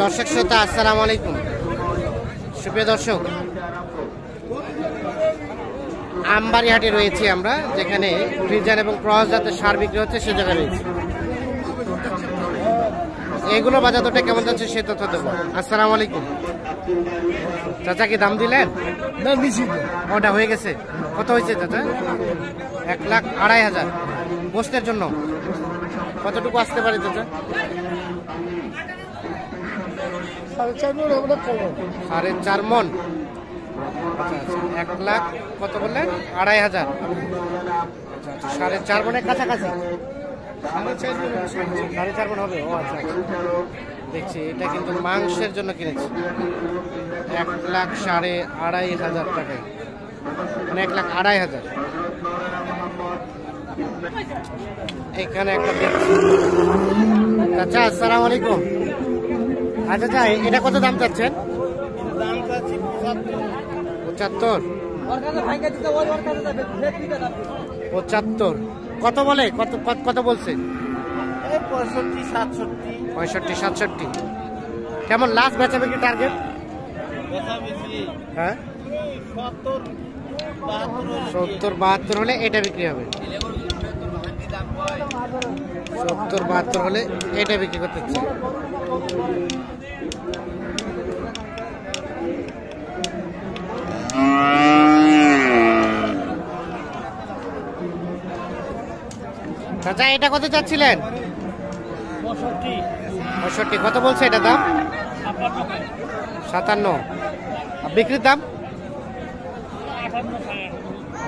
দর্শক শ্রোতা আসসালামু আলাইকুম। সুপ্রিয় দর্শক, আমবাড়ি হাটে রয়েছি আমরা, যেখানে ফ্রিজিয়ান এবং ক্রস জাতের সার বিক্রি হচ্ছে সে জায়গায় রয়েছে। এগুলো বাজার দরটা কেমন যাচ্ছে সে তথ্য দেবো। আসসালামু আলাইকুম চাচা, কি দাম দিলেন? ওটা হয়ে গেছে। কত হয়েছে চাচা? 1,02,500। গোস্তের জন্য কতটুকু আসতে পারে চাচা? 4.5 মন। আচ্ছা আচ্ছা, 1,00,000 কত বললেন? 2,500। আচ্ছা, 4.5 মনের কাছাকাছি। 4.5 মন হবে। ও আচ্ছা আচ্ছা, দেখছি এটা কিন্তু মাংসের জন্য কিনেছি। 1,02,500 টাকায়, মানে 1,02,500। এখানে একটা দেখছি। আচ্ছা, আসসালামু আলাইকুম। আচ্ছা আচ্ছা, এটা কত দাম চাচ্ছেন? 75। 75 কত বলে? কত বলছে? 65, 67। কেমন লাস্ট বেচাবে কি টার্গেট? হ্যাঁ, 70, 72 হলে এটা বিক্রি হবে। 70, 72 হলে এটা বিক্রি করতে চাই। চাচা, এটা কত চাচ্ছিলেন? 65। কত বলছে এটা দাম? 57। বিক্রির দাম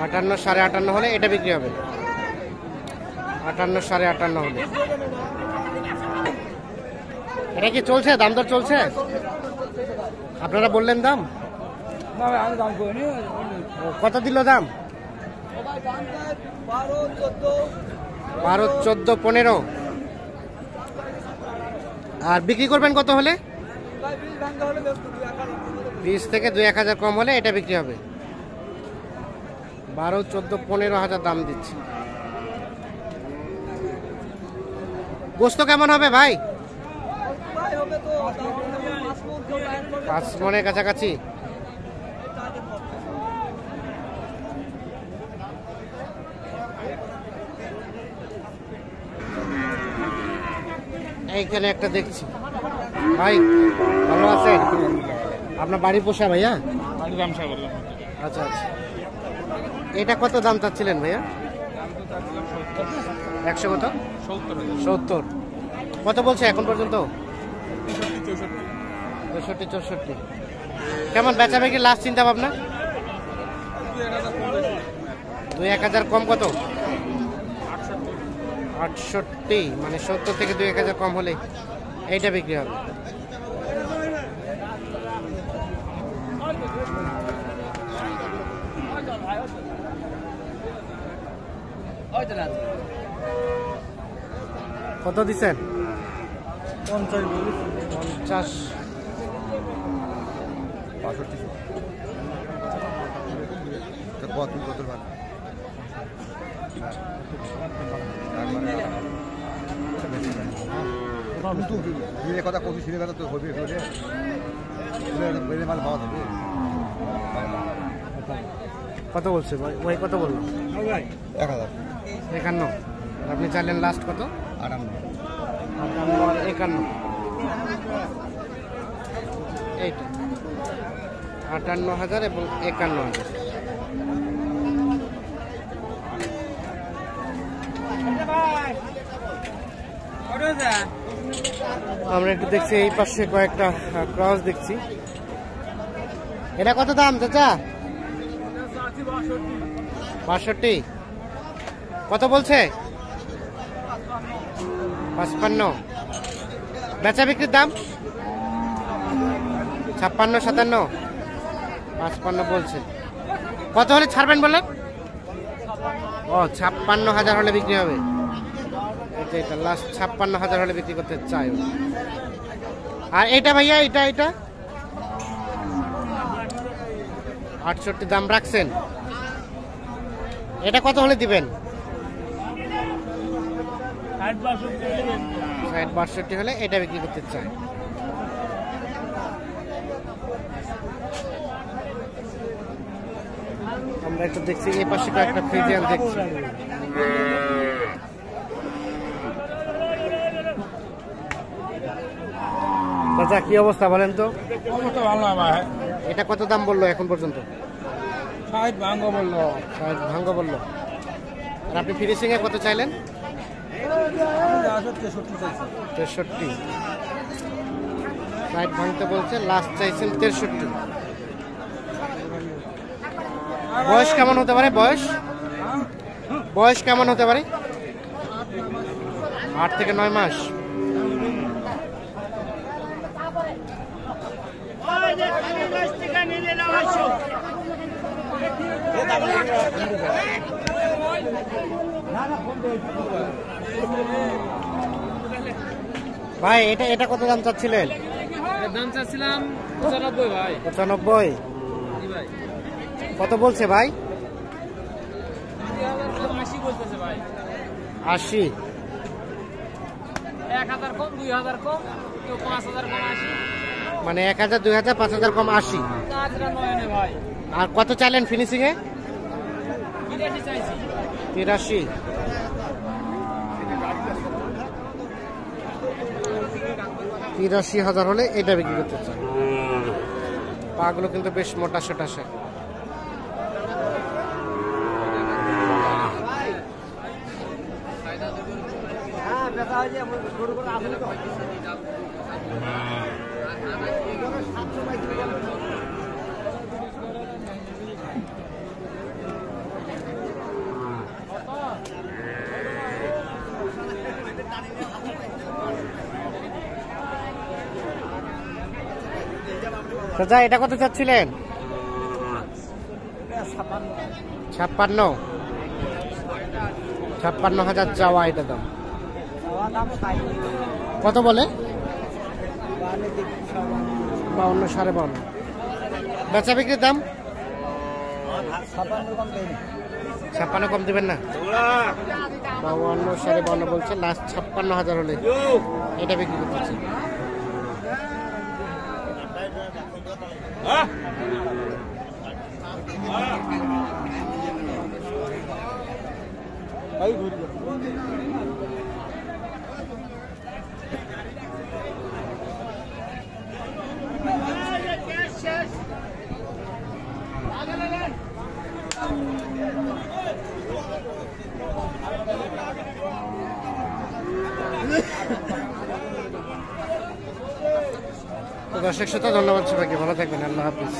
58, 58.5 হলে এটা বিক্রি হবে। 58, 58.5 হলে এটা কি চলছে? দাম দর চলছে? আপনারা বললেন দাম? কত দিল দাম? 12, 14, 15। আর বিক্রি করবেন কত হলে? 20 থেকে 2-1,000 কম হলে এটা বিক্রি হবে। 12, 14, 15,000 দাম দিচ্ছি। গোস্ত কেমন হবে ভাই? 5 মনের কাছাকাছি। এইখানে একটা দেখছি। ভাই ভালো আছেন? আপনার বাড়ি পোষা ভাইয়া? আচ্ছা আচ্ছা, এটা কত দাম চাচ্ছিলেন ভাইয়া? 100 কত? 70। কত বলছে এখন পর্যন্ত? 63, 64। কেমন বেচাবে কি লাস্ট চিন্তা ভাবনা? 2-1,000 কম। কত? 68, মানে 70 থেকে 2-1,000 কম হলে এইটা বিক্রি হবে। কত দিচ্ছেন? 50, 65। কথা কবি ছিঁড়ে কথা তো হবে, মাল পাওয়া যাবে। কত বলছে ভাই? কত বললো? 1,000। 51। আপনি চাইলেন লাস্ট কত? 58, 51। এইটা 58,000 এবং 51,000। আমরা একটু দেখছি এই পাশে কয়েকটা ক্রস দেখছি। এটা কত দাম চাচা? 62। কত বলছে? 55। বেচা বিক্রির দাম 56, 57। 55 বলছে। কত হলে ছাড়বেন বলেন? ও, 56,000 হলে বিক্রি হবে। এটা লাস্ট 56,000 হলে বিক্রি করতে চাই। আর এটা ভাইয়া, এটা 68 দাম রাখছেন। এটা কত হলে দিবেন? 60, 60-62 হলে এটা বিক্রি করতে চায়। আমরা একটু দেখছি এই পাশে কয়েকটা ফ্রিজিয়ান দেখছি। চাচা কি অবস্থা বলেন তো? এটা কত দাম বললো এখন পর্যন্ত? 60 ভাঙ্গো বললো। 60 ভাঙ্গ বললো। আর আপনি ফিনিশিং এ কত চাইলেন? 63। 60 ভাঙতে বলছে, লাস্ট চাইছেন 63। বয়স কেমন হতে পারে? বয়স কেমন হতে পারে? 8 থেকে 9 মাস। ভাই এটা কত দাম চাচ্ছিলেন? দাম চাচ্ছিলাম 95 ভাই। 95? কত বলছে ভাই? 80 বলতেছে ভাই। 80? 1000 কম, 2000 কম, কেউ 5000 কম 80। মানে 1000, 2000, 5000 কম 80। কাজরা নয়নে ভাই। আর কত চাইলেন ফিনিশিং এ? 83 চাইছি। 83? 83,000 হলে এটা বিক্রি করতে চান। পাগুলো কিন্তু বেশ মোটা সোটাসে। চাচা এটা কত চাচ্ছিলেন? 56? 56,000 চাওয়া এটা দাম। কত বলে? 52, 52.5। বেচা বিক্রির দাম 56 কম দিবেন না? 52, 52.5 বলছে, লাস্ট 56,000 হলে এটা বিক্রি করতেছে। দর্শক শ্রোতা, ধন্যবাদ সবাইকে, ভালো থাকবেন, আল্লাহ হাফিজ।